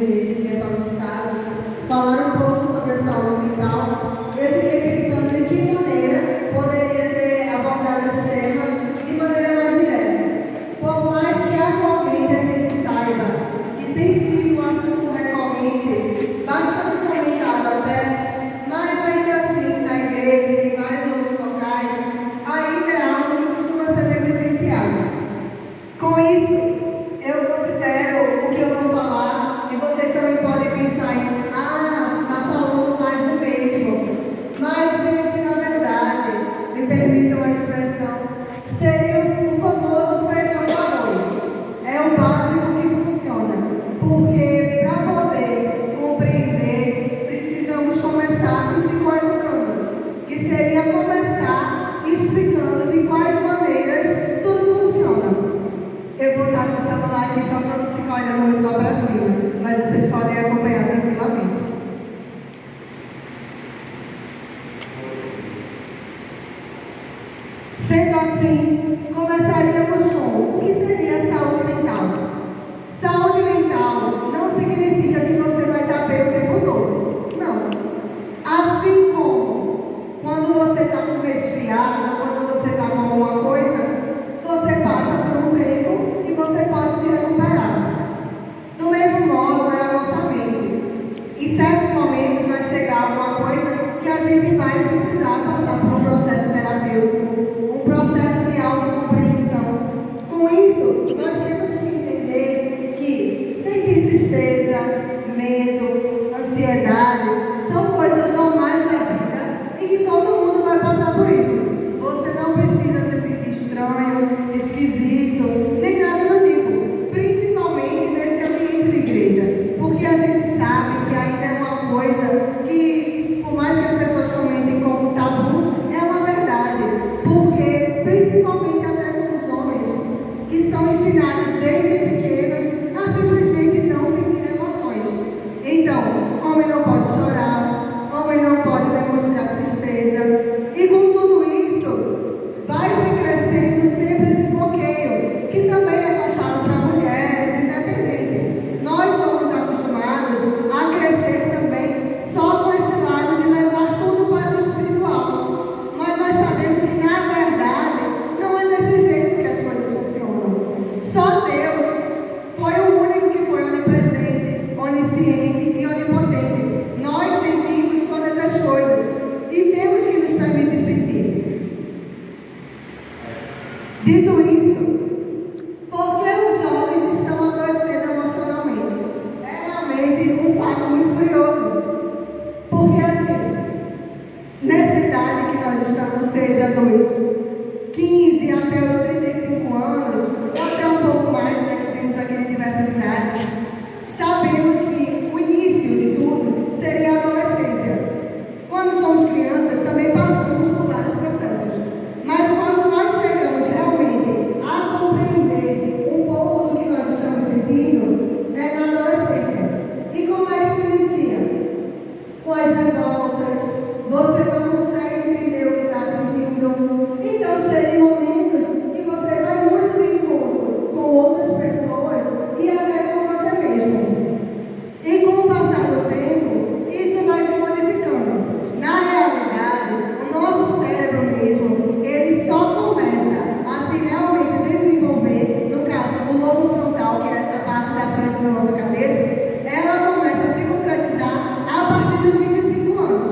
hoje me é solicitado falar um pouco sobre a saúde mental. Eu fiquei pensando de que maneira poderia ser abordado esse tema de maneira mais direta. Por mais que atualmente a gente saiba que tem sido um assunto recorrente, bastante comentado até, mas ainda assim na igreja e em vários outros locais, ainda é algo que costuma ser negligenciado. Com isso, eu considero o que eu vou falar, e vocês também podem pensar em, tá falando mais do mesmo. Mas, gente, na verdade, me permitam a expressão, seria o famoso feijão com arroz. É o básico que funciona, porque para poder compreender, precisamos começar psicoeducando, que seria começar explicando de quais maneiras tudo funciona. Eu vou estar com o celular aqui só para não ficar olhando muito lá para cima, mas vocês podem acompanhar tranquilamente. Sendo assim, começaríamos com o que seria saúde mental. Saúde mental não significa que você vai estar bem o tempo todo. Não. Assim como quando você está com resfriado, quando você está com alguma coisa, você passa por um tempo e você pode se recuperar. Do mesmo modo é a nossa mente. Em certos momentos vai chegar alguma coisa que a gente vai precisar passar por um processo terapêutico, um processo de autocompreensão. Com isso, nós temos que entender que sentir tristeza, medo, ansiedade são coisas normais da vida e que todo mundo vai passar por isso. Você não precisa se sentir estranho, esquisito, nem nada do tipo, principalmente nesse ambiente de igreja, porque a gente sabe que ainda é uma coisa que, por mais que as pessoas comentem como tabu, é uma verdade, porque principalmente até com os homens, que são ensinados desde pequenos a simplesmente não sentir emoções. Então, homem não pode chorar, homem não pode demonstrar tristeza, e com tudo isso, vai se crescendo sempre esse bloqueio, que também é passado para mulheres, independente. Nós somos acostumados a crescer também só com esse lado de levar tudo para o espiritual. Mas nós sabemos que, na verdade, não é desse jeito que as coisas funcionam. Só Deus foi o único que foi onipresente, onisciente e onipotente. Nós sentimos todas as coisas e temos que nos permitir sentir. Dito isso, por que os jovens estão adoecendo emocionalmente? É realmente um fato muito curioso. Porque assim, nessa idade que nós estamos, seja dos 15 até os 35 anos, ou até um pouco mais, né, que temos aqui em diversas idades, sabemos que o início de tudo seria a adolescência. Quando somos crianças, também passamos por vários processos. Mas quando nós chegamos realmente a compreender um pouco do que nós estamos sentindo, é na adolescência. E como é que se inicia? Com as revoltas, você não consegue entender o que está sentindo. Então chega em momentos que você vai muito de encontro com outras pessoas e até com você mesmo. E com o passar do tempo, isso vai se modificando. Na realidade, o nosso cérebro mesmo, ele só começa a se realmente desenvolver, no caso, o lobo frontal, que é essa parte da frente da nossa cabeça, ela começa a se concretizar a partir dos 25 anos.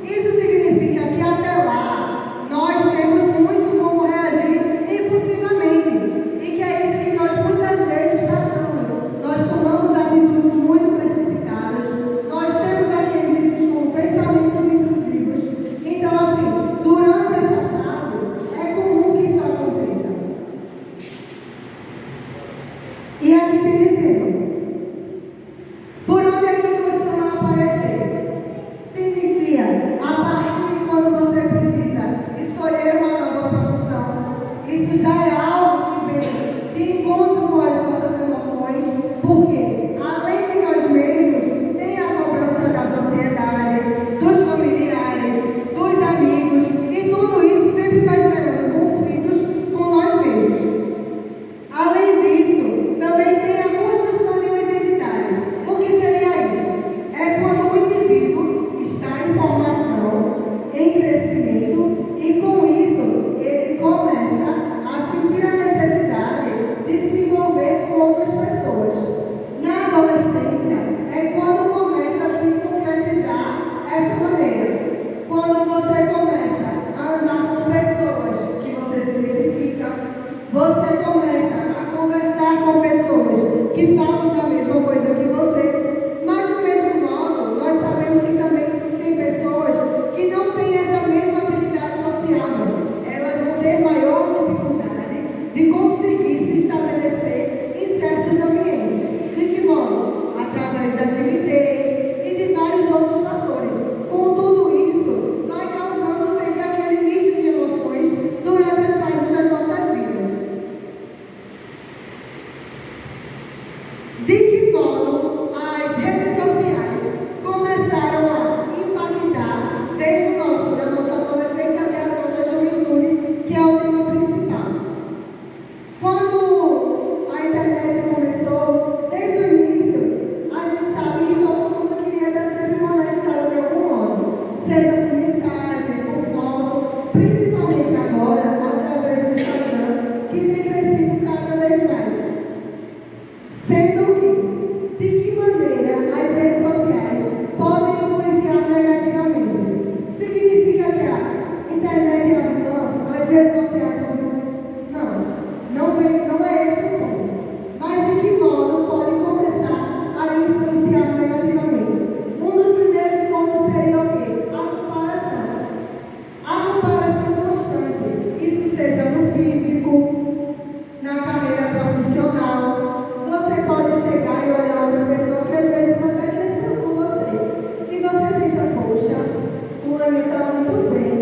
Isso significa que até lá, nós temos muito como reagir impulsivamente. E que é isso que nós muitas vezes passamos. Nós tomamos atitudes muito precipitadas, nós temos aqueles ritos com pensamentos intrusivos. Então, assim, durante essa fase, é comum que isso aconteça. E aqui tem dizendo, por onde é que costuma aparecer? Se inicia a partir de quando você precisa escolher uma nova profissão. Isso já é algo que vem de encontro com as nossas emoções, porque além de nós mesmos, tem a cobrança da sociedade, dos familiares, dos amigos, e tudo isso sempre vai gerando conflitos com nós mesmos. Além disso, também tem a construção de uma identidade. O que seria que falam da mesma coisa que você, mas do mesmo modo, nós sabemos que também tem pessoas que não têm essa mesma habilidade social. Elas vão ter maior dificuldade de conseguir se estabelecer em certos ambientes. De que modo? Através da timidez e de vários outros fatores. Com tudo isso, vai causando sempre aquele misto de emoções durante as fases das nossas vidas. De que modo as redes sociais começaram a impactar desde da nossa adolescência até a nossa juventude, que é o tema principal. Quando a internet começou, desde o início, a gente sabe que todo mundo queria estar sempre conectado de algum modo, seja por mensagem, por foto, principalmente agora, através do Instagram, que tem crescido cada vez mais. Sendo que, de que maneira as redes sociais podem influenciar negativamente? Significa que a internet é a vilã, as redes sociais são vilãs? Não é esse o ponto. Mas de que modo pode começar a influenciar negativamente? Um dos primeiros pontos seria o quê? A comparação. A comparação constante. Isso seja no físico, na carreira profissional. Você pode chegar e olhar outra pessoa que às vezes até cresceu com você. E você pensa, poxa, fulano está muito bem.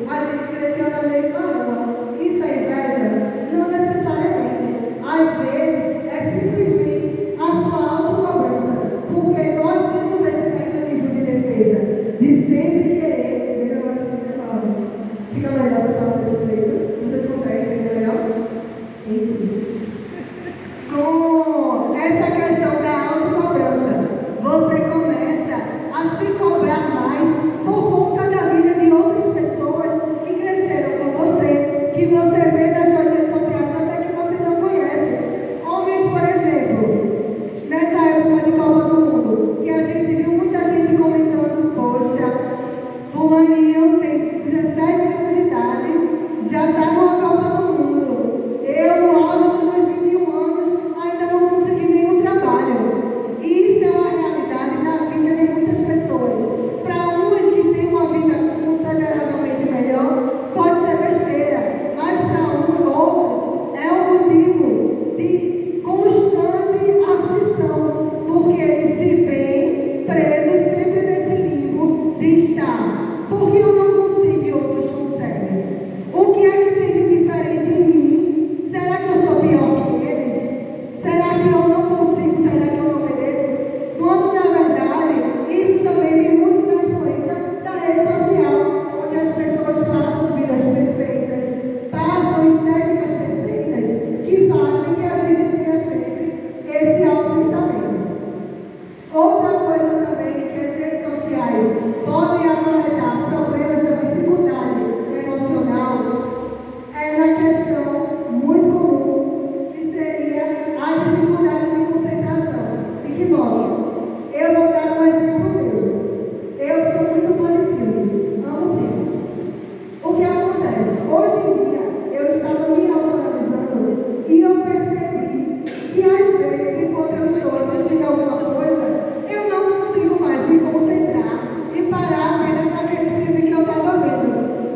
A gente cresceu na mesma rua. Isso é inveja? Não necessariamente. Às vezes é simplesmente a sua autocobrança. Porque nós temos esse mecanismo de defesa. De sempre querer. Melhor assim, né, fica melhor se eu falar desse jeito. Vocês conseguem entender melhor? Enfim. Com essa questão da autocobrança, você começa a se cobrar mais por conta da vida de outras pessoas que cresceram com você, que você vê nas suas redes sociais até que você não conhece. Homens, por exemplo, nessa época de Copa do Mundo, que a gente viu muita gente comentando, poxa, fulaninho tem 17 anos de idade, já está numa Copa do Mundo. Eu, no auge dos meus 21 anos, ainda não consegui nenhum trabalho. E isso é uma realidade na vida de muitas pessoas. Para umas que têm uma vida consideravelmente melhor, pode ser besteira, mas para outros é um motivo de constante aflição, porque eles se veem presos sempre nesse limbo de estar. Porque eu não consigo e outros conseguem. O que é que tem de diferente em mim? Será que eu sou pior que eles? Será que eu não consigo? Será que eu não mereço? Quando, na verdade, isso também vem muito da influência da rede social, onde as pessoas passam vidas perfeitas, passam estéticas perfeitas, que fazem que a gente tenha sempre esse autopensamento. Outra coisa também que as redes sociais podem acarretar problemas de dificuldade emocional é na questão muito comum, que seria a dificuldade de concentração. De que modo? Eu vou dar um exemplo meu. Eu sou muito fã de filmes, amo filmes. O que acontece? Hoje em dia, eu estava me autoanalisando e eu percebi que às vezes, enquanto eu estou assistindo alguma coisa, eu não consigo mais me concentrar e parar apenas naquele filme que eu estava vendo.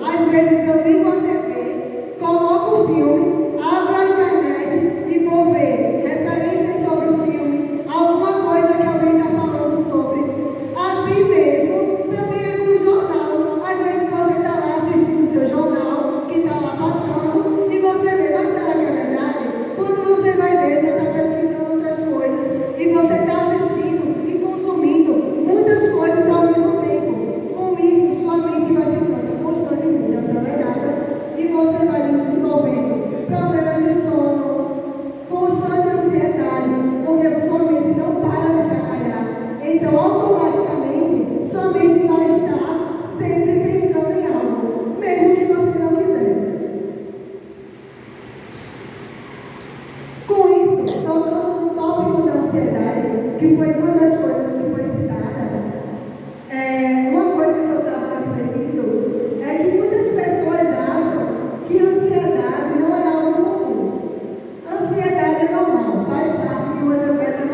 Às vezes eu ligo a TV, coloco o filme, abro a internet e vou ver referências sobre o filme, alguma coisa que alguém está falando sobre. Assim mesmo, também é no jornal. Às vezes você está lá assistindo o seu jornal, que está lá passando, e você vê, mas será que é verdade? Quando você vai ver, já está pesquisando outras coisas, e você está assistindo e consumindo muitas coisas ao mesmo tempo. Com isso, sua mente vai ficando constantemente acelerada e você vai desenvolvendo problemas de sono, constante ansiedade, porque sua mente não para de trabalhar. Então, automaticamente, sua mente vai estar sempre pensando em algo, mesmo que você não quisesse. Com isso, tocando no tópico da ansiedade, que foi uma das coisas que foi citada, uma coisa que eu estava refletindo é que muitas pessoas acham que ansiedade não é algo comum. Ansiedade é normal, faz parte de uma coisa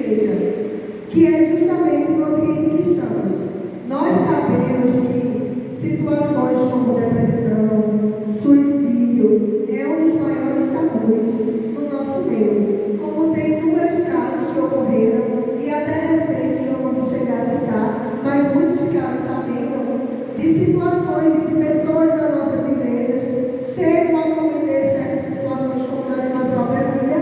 igreja, que é justamente no ambiente que estamos. Nós sabemos que situações como depressão, suicídio, é um dos maiores tabus no nosso meio. Como tem inúmeros casos que ocorreram, e até recentes, que eu não vou chegar a citar, mas muitos ficaram sabendo de situações em que pessoas das nossas igrejas chegam a cometer certas situações como na sua própria vida,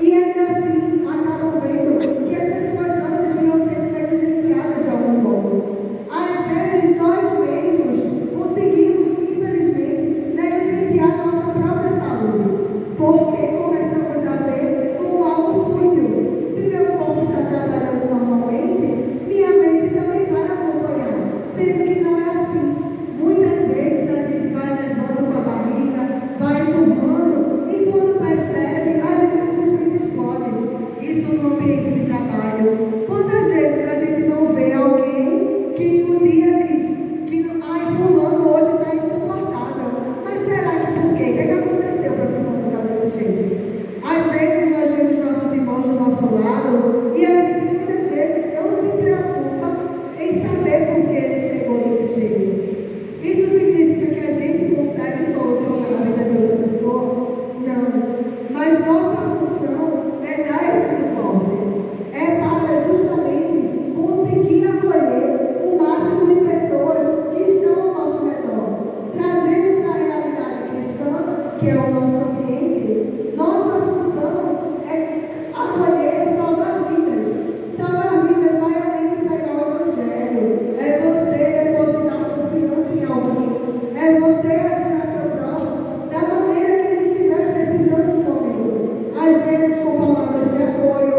e ainda assim acabam vendo que as pessoas antes vinham sendo negligenciadas de algum modo. Às vezes nós mesmos conseguimos, infelizmente, negligenciar nossa própria saúde, porque começamos a ver como algo fútil. Se meu corpo está trabalhando normalmente, minha mente também vai acompanhar, sendo que não é assim. Muitas vezes a gente vai levando com a barriga, vai empurrando, e quando percebe, a gente simplesmente explode. Isso no ambiente de trabalho. Quantas vezes a gente não vê alguém que um dia diz que ai, fulano hoje está insuportável, mas será que por quê? O que aconteceu para fulano estar desse jeito? Às vezes nós vemos nossos irmãos do nosso lado e a gente muitas vezes não se preocupa em saber por que ele chegou desse jeito. Isso significa que a gente consegue solucionar a vida de outra pessoa? Não. Mas nossa função é dar esse suporte. É para justamente conseguir acolher o máximo de pessoas que estão ao nosso redor, trazendo para a realidade cristã, que é o nosso ambiente. Nossa função é acolher e salvar vidas. Salvar vidas vai além de pregar o evangelho. É você depositar confiança em alguém. É você ajudar seu próximo da maneira que ele estiver precisando no momento. Às vezes com palavras de apoio,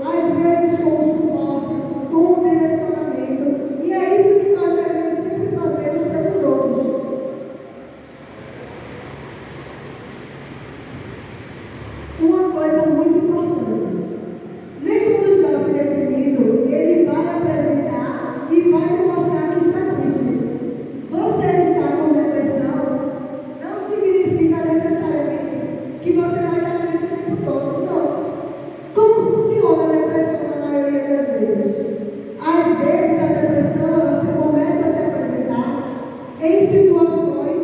às vezes com o suporte, com o direcionamento. E é isso que nós devemos sempre fazer uns pelos outros. Uma coisa muito importante. Nem todo jovem deprimido, ele vai apresentar e vai demonstrar que está triste. Você está com depressão, não significa necessariamente que você vai estar triste o tempo todo. Não. Como funciona a depressão na maioria das vezes? Às vezes a depressão ela se começa a se apresentar em situações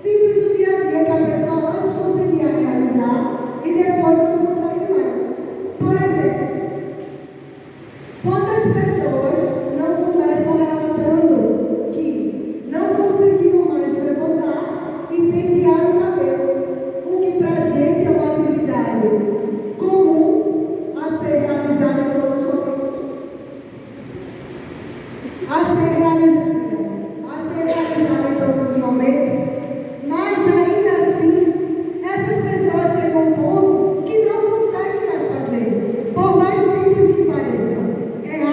simples do dia a dia que a pessoa antes conseguia realizar e depois não consegue mais. Por exemplo, quantas pessoas não começam relatando que não conseguiam mais levantar e pentear o cabelo, o que para a gente é uma atividade comum a ser realizada em todos os momentos. A ser realizada em todos os momentos, mas ainda assim, essas pessoas chegam a um ponto que não conseguem mais fazer, por mais simples que pareça. É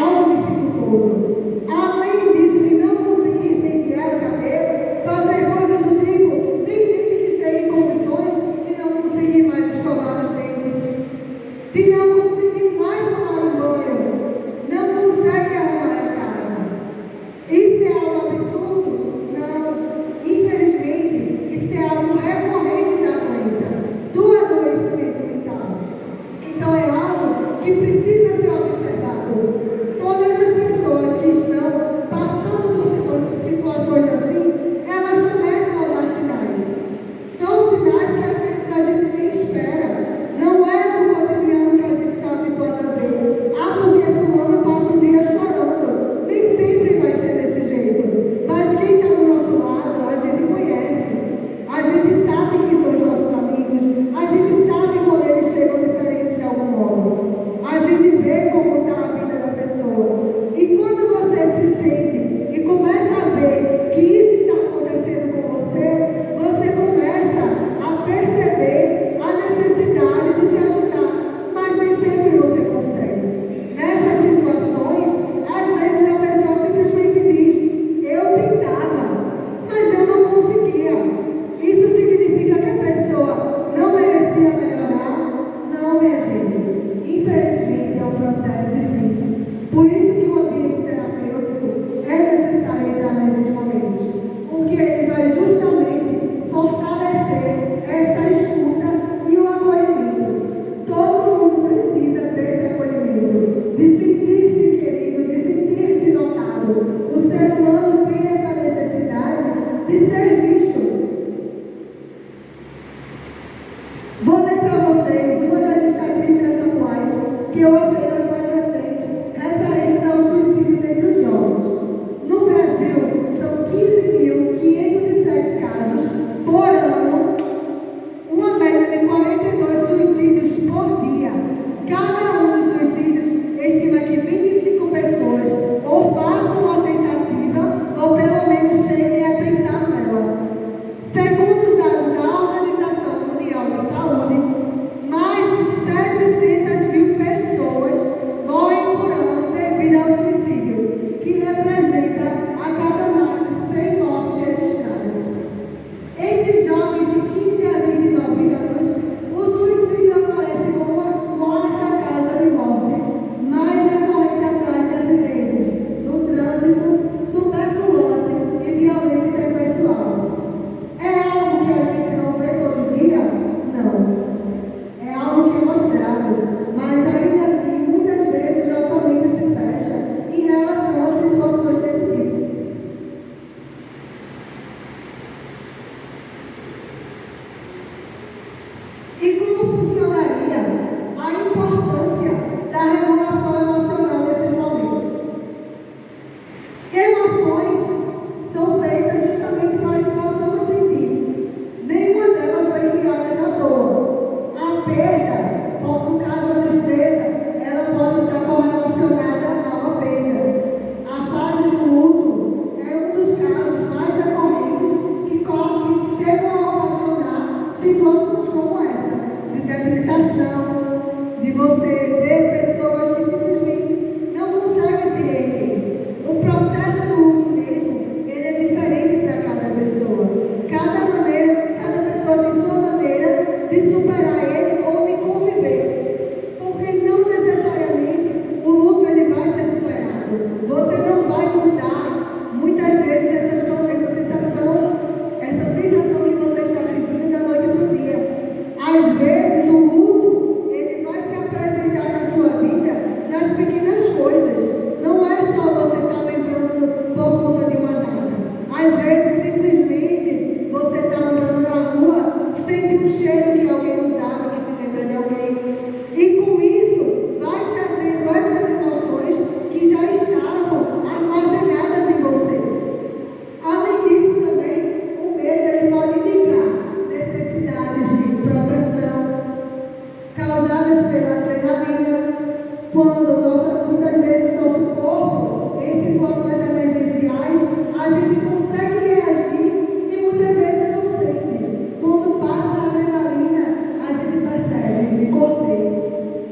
muitas vezes o nosso corpo, em situações emergenciais, a gente consegue reagir e muitas vezes não sente. Quando passa a adrenalina, a gente percebe, me cortei.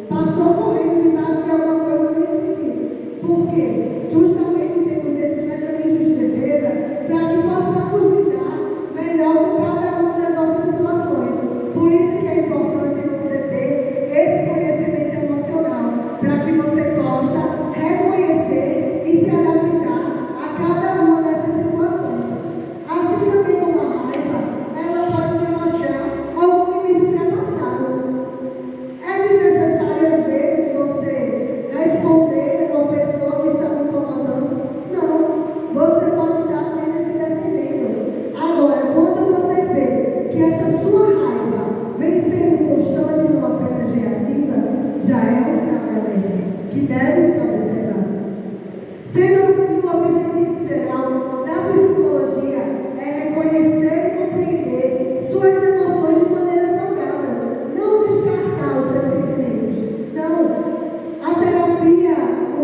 Passou correndo debaixo de alguma coisa nesse sentido. Por quê? Justamente temos esses mecanismos de defesa para que possamos lidar melhor com cada uma das nossas situações. Por isso que é importante você ter esse conhecimento emocional, para que você possa reconhecer e se adaptar a cada uma dessas situações. Assim também como a raiva, ela pode demonstrar algum limite ultrapassado. É desnecessário, às vezes, você responder a uma pessoa que está lhe incomodando? Não. Você pode estar apenas se defendendo. Agora, quando você vê que essa sua raiva vem sendo constante e não apenas reativa, já é um sinal de alerta que deve estar observado. Sendo assim, o objetivo geral da psicologia é reconhecer e compreender suas emoções de maneira saudável, não descartar os seus sentimentos. Não. A terapia, o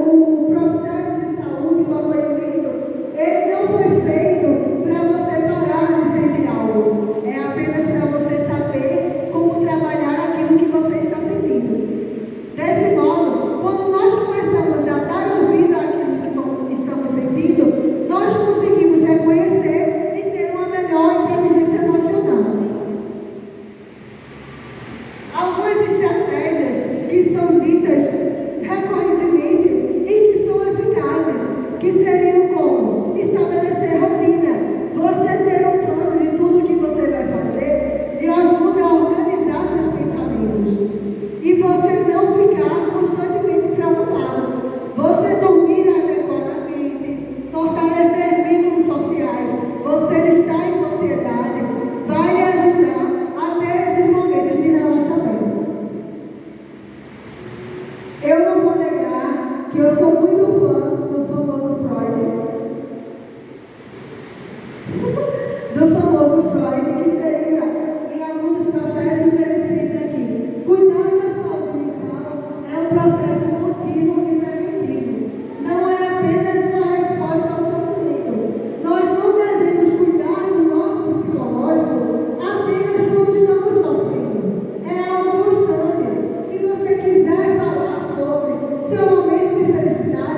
processo de saúde, do acolhimento, ele não foi feito para você parar de sentir algo. É apenas para você saber como trabalhar aquilo que você está sentindo. Desse modo, quando nós começamos a dar ouvido àquilo que estamos sentindo, nós conseguimos reconhecer e ter uma melhor inteligência emocional. Algumas estratégias que são ditas recorrentemente e que são eficazes, que seriam como estabelecer rotina. Você ter um plano de tudo que você vai fazer lhe ajuda a organizar seus pensamentos. E você não ficar constantemente preocupado. Você dormir adequadamente, fortalecer vínculos sociais, você estar em sociedade, vai lhe ajudar a ter esses momentos de relaxamento. Eu não vou negar que eu sou muito fã do famoso Freud. Do famoso Freud, que seria, em alguns dos processos, ele cita aqui: cuidar da saúde mental é um processo contínuo e preventivo. Não é apenas uma resposta ao sofrimento. Nós não devemos cuidar do nosso psicológico apenas quando estamos sofrendo. É algo constante. Se você quiser falar sobre seu momento de felicidade,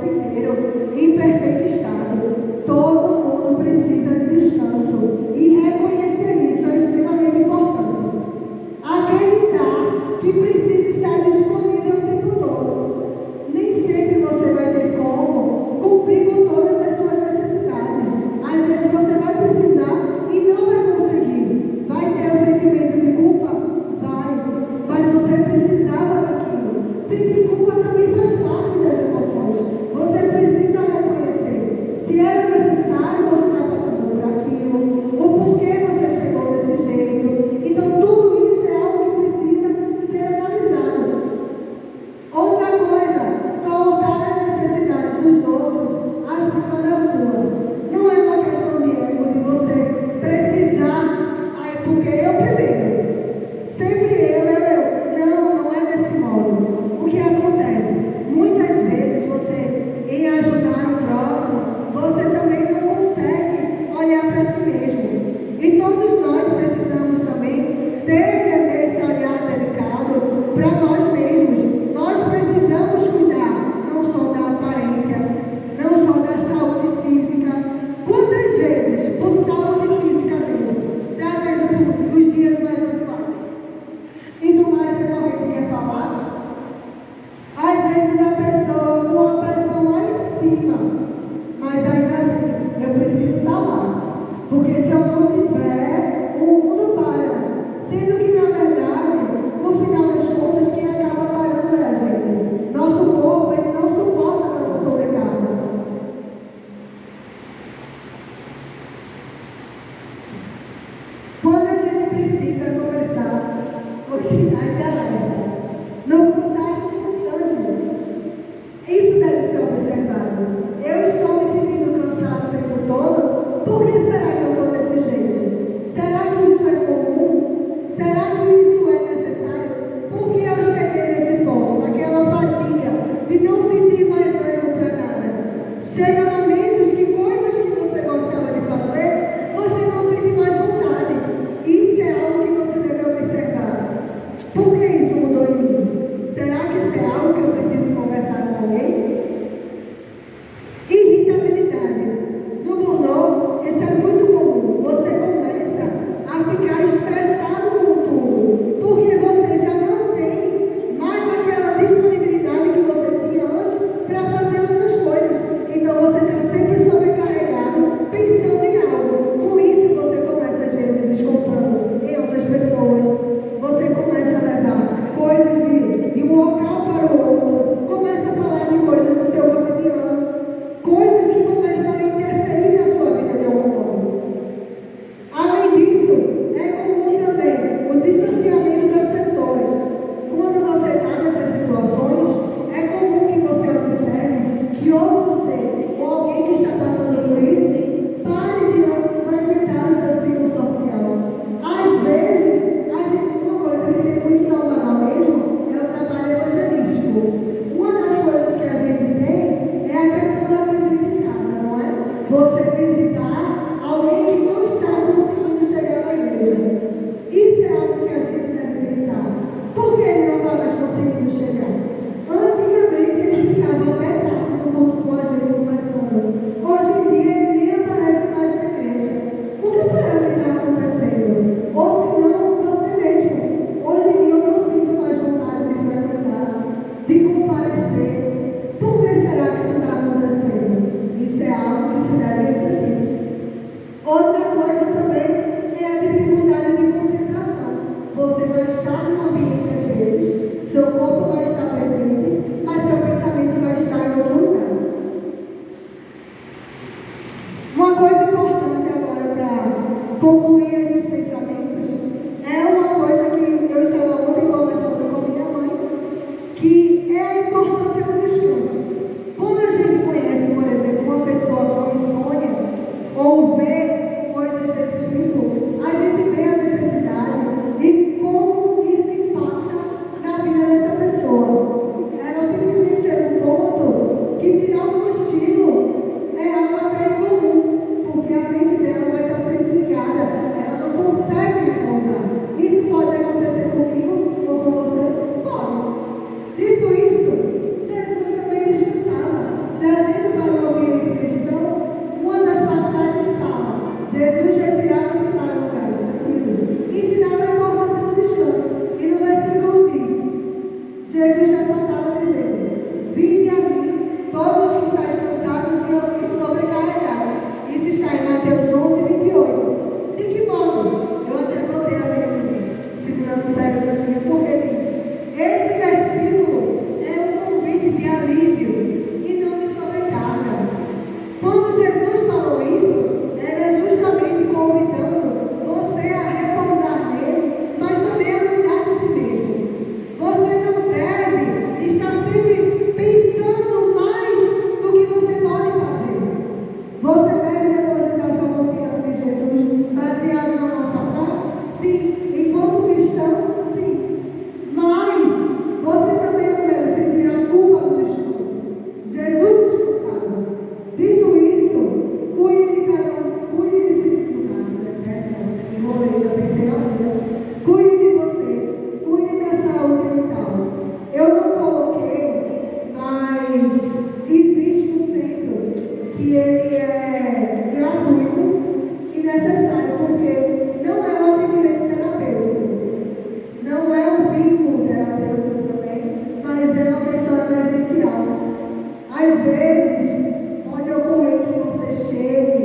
tempo inteiro em perfeito estado. Todo mundo precisa de descanso. E reconhecer isso é extremamente importante. Acreditar que precisa estar disponível o tempo todo. Nem sempre você vai ter como cumprir com todas as suas necessidades. Às vezes você vai precisar e não vai conseguir. Vai ter o sentimento de culpa? Vai. Mas você precisava daquilo. Sentir culpa também faz parte das emoções. Você precisa reconhecer. Jesus já só estava dizendo: vinde a mim, todos que estáis cansados e sobrecarregados. Isso está em Mateus 11:28. De que modo? Eu até botei ali, segurando o cérebro assim, porque diz: esse versículo é um convite de alívio e não de sobrecarga. Quando Jesus falou isso, era justamente convidando você a repousar nele, mas também a cuidar de si mesmo. Você não deve estar sempre pensando mais do que você pode fazer. Você deve depositar sua confiança em Jesus baseado na nossa fé? Sim. Enquanto cristão, sim. Mas você também não deve sentir a culpa do descanso. Jesus descansava. Dito isso, cuide de cada um, cuide de si, no caso, né? Enrolei, já pensei na vida. Cuide de vocês, cuide da saúde mental. Eu não coloquei, mas existe um centro que ele é gratuito e necessário, porque não é um atendimento terapêutico, não é um vínculo terapêutico também, mas é uma questão emergencial. Às vezes, pode ocorrer que você chegue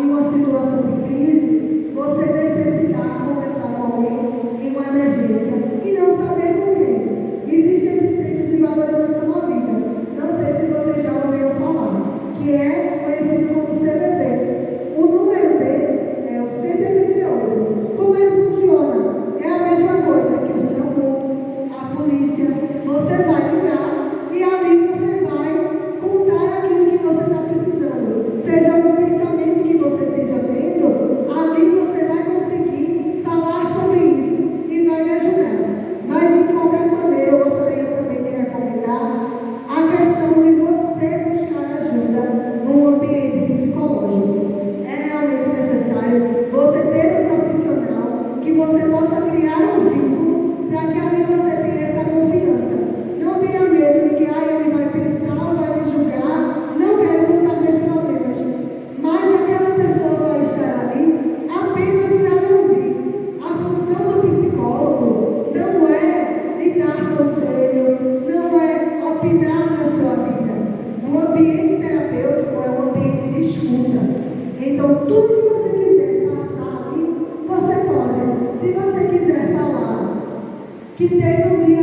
em uma situação de crise, você necessitar conversar com alguém em uma emergência e não saber com quem. Existe esse centro de valorização à vida. Não sei se você já ouviu falar, que é conhecido como CDV. O número dele é o 188. Como ele funciona? É a mesma coisa que o SAMU, a polícia. Você vai ligar e ali você vai contar aquilo que você está precisando. Seja no pensamento que você esteja tendo, ali você vai conseguir falar sobre isso e vai lhe ajudar. Mas de qualquer maneira, eu gostaria também de recomendar a questão de você buscar ajuda no ambiente psicológico. É realmente necessário você ter um profissional que você possa criar um vínculo para que ali você tenha essa confiança. Não tenha medo de que ele vai pensar, vai me julgar, não quero contar meus problemas. Mas aquela pessoa vai estar ali apenas para lhe ouvir. A função do psicólogo não é lhe dar conselho, não é opinar na sua vida. O ambiente terapêutico é um ambiente de escuta. Então, tudo que você quiser passar ali, você pode. Se você quiser falar que teve um dia